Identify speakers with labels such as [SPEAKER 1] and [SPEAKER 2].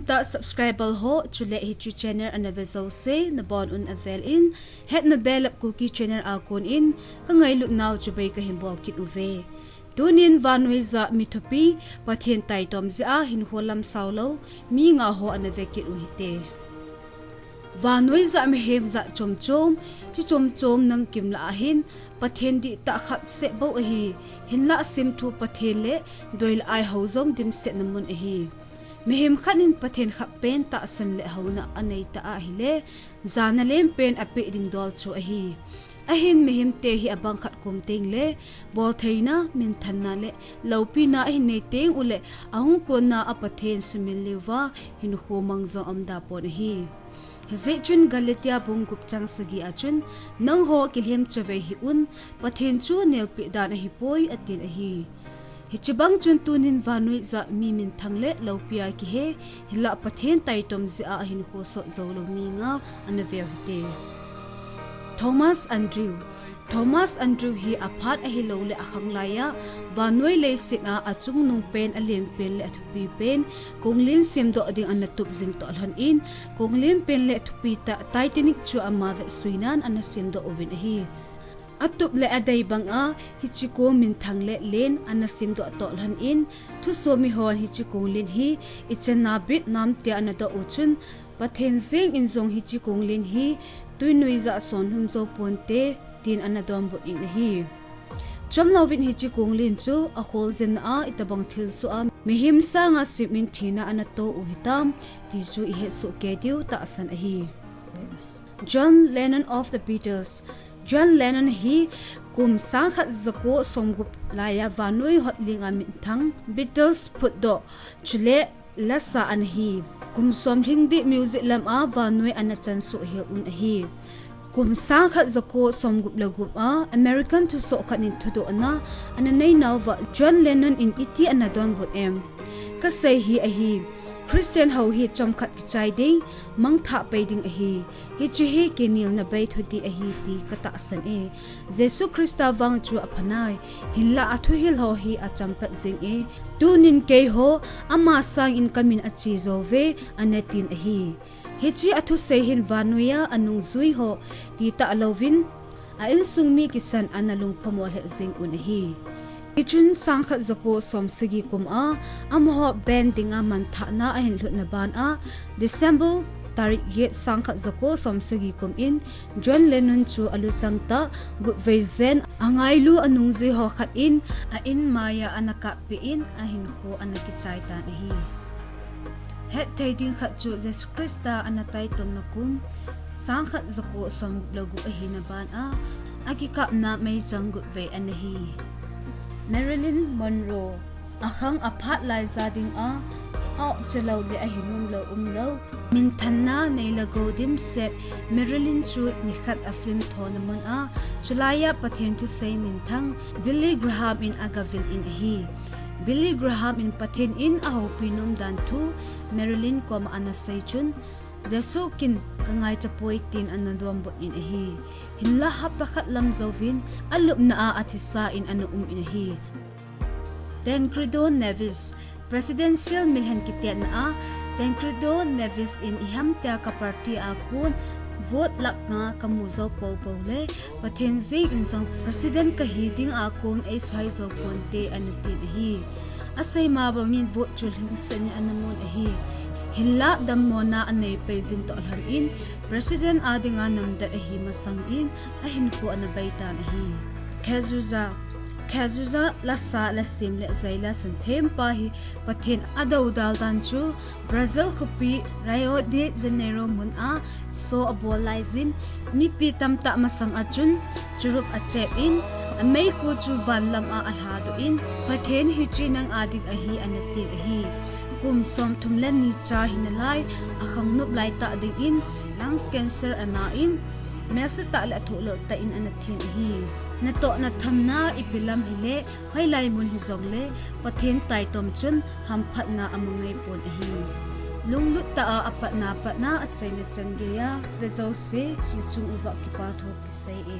[SPEAKER 1] ta subscribe ho chule hi chu channel anavezo se na bon un avel in HETNA BELAP Kuki channel akon in kangai lu naw chubay ka himbol kit uve tunin Vannoija MITHUPI PATHEN TAITOM JEH HINKHO LAM CHOM mi nga ho anavekit uhite Vannoija Mihem chom chom namkim la Ahin Pathen dihtah khatsah bo ahi hinla semthu pathen le doi-le-ai jong dimset namun ahi Mihem khat'in pathen khatpen tahsan le hona aneitah ahile jana lenpen ape ding dol chu ahi Ahin Mihem te hi abang khat kum teng le bol theina MINTHANG na le lopi na ahin nei teng ule ahung ko na apathen sumil lewa HINKHO mangjong amda pon hi Hezechun galetia bungup chang sagi achun NANGHO KILHEM CHAVAI HIH-UN pathen chu nelpi dana hipoi atin ahi Hichibang chun tunin Vannoija mi MINTHANG le lopia ki he hila pathen taitom jeh-a HINKHO so zolo mi nga anavel hite Thomas Andrew hi aphat ahilo le akhanglaya Vannoija le sina achung nung pen lenpen le thupi pen konglin semdo ding anatup jing tolhan in konglin pen le thupi ta titanic chu ama ve suinan anasemdo ovin hi atup le adai banga hichiko MINTHANG le len anasemdo tolhan in thu somi hon hichiko len hi ichana bit nam te anada ochun pathen sing in zong hichiko len hi tuinuiza son humzo ponte tin anadom bot in hi chom lovin hi chi konglin chu a khol zen a itabang thil su a Mihem sa nga simin thina anato u hitam ti chu I he su ke tiu tahsan a hi John Lennon of the Beatles John Lennon hi kum sang khat zako somgup laya Vannoija hotlinga MINTHANG Beatles put do chule lasa an hi kum som hindi music lam a Vannoija anachan su hil un a hi kum sang khat zako somgup lagup a American to so khanin thudo na ananei nawwa John Lennon in iti anadon bot em ka sei hi a hi Christian ho hi chom khat ki chai ding mang tha pe ding a hi chu hi kenil na bai thudi a hi ti ka tahsan e Jesu Christa wang chu aphanai hinla athu hil ho hi a champat jing e tunin ke ho ama sang in kamin a chi zo ve anetin a hi Hichi athu sehin Vannoija anung zui ho dihtah alovin a in sungmi kisan analung pamol he zing unahi Ichun sangkhat zako som sigi kum a amho bendinga mantha na ahin lut na ban a December tarik yet sangkhat zako som sigi kum in John Lennon chu alu changta gut vezen angailu anung zui ho khat'in a in maya anaka pe in a HINKHO anakichai ta hi Het taiding khat chu Jesu Christa anatai tom nakum sangkhat zako som lagu ahina ban a akikap na may janggut ve anahi Marilyn Monroe akhang aphat lai zading a chalaw le ahinum lo umlo MINTHANG na nailago dimset Marilyn chu nikhat a film thonamon a chulaya pathen tu say MINTHANG Billy Graham in agavil in ahi Billy Graham in pathen in aho pinum dan thu Marilyn kom anasay chun Jesu kin kangai chapoi tin anadom bot in ahi hinla hapakat lam zovin alup na a athisa in in ahi Tancredo Nevis presidential milhan kitian na a Tancredo Nevis in iham tia ka party akun vote lak nga kamuzo po le pathen zing in zong president kahiding akon ay swai zo ponte anutin ahi asay mabawin vote chul hingsen anamon ahi hinla dammona anay pezin tolhan in president adinga namda ahi masang in ahinko anabaytan ahi Kazuza lasa lasim le zaila sun tempa hi pathen adaw daldan chu Brazil khupi Rio de Janeiro mun a so abolizin mi pi tamta masang achun churup achep in amay ko chu vanlam a alhado in pathen hi chinang adik ahi anatin ahi kum som thumlan ni cha hinalai akhang nup lai ta ding in lungs cancer ana in Melsa ta la tholo ta in anathin hi nato na thamna ipilam hile hailai mun hi zongle pathen taitom chun hamphat na amangai pon hi lunglut ta apat na achai na changeya vezo se chung uwa ki pa tho ki sai e